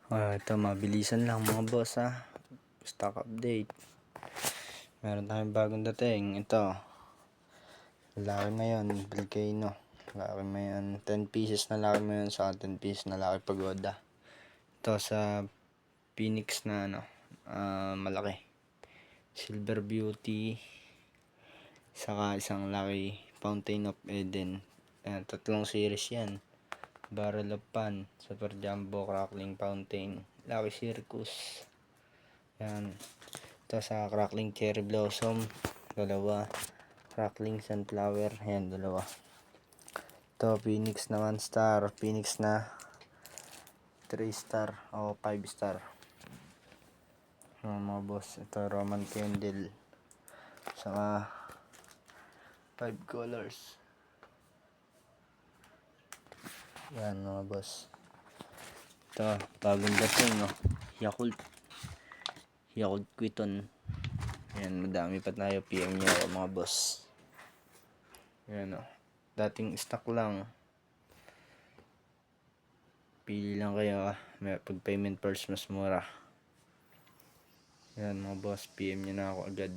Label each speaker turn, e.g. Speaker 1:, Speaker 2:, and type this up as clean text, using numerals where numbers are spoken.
Speaker 1: Ito mabilisan lang mga boss ha. Stock update. Meron tayong bagong dating. Ito. Laki ngayon. Volcano. Laki ngayon. 10 pieces na laki ngayon sa 10 pieces na laki pagoda. Ito sa Phoenix na malaki. Silver Beauty. Saka isang laki Fountain of Eden. Ayan, tatlong series yan. Barrel of Pan, Super Jumbo, Crackling Fountain, Lucky Circus. Yan. Ito sa Crackling Cherry Blossom, dalawa. Crackling Sunflower, yan, dalawa. Ito, Phoenix na 1 star, Phoenix na 3 star o 5 star. Mga boss, ito Roman Candle. Saka 5 colors. Yan mga boss. Ito, bagong dating Yakult Quiton. Yan, madami pa tayo. PM nyo mga boss. Yan dating stock lang. Pili lang kayo may pag payment first mas mura. Yan mga boss, PM nyo na ako agad.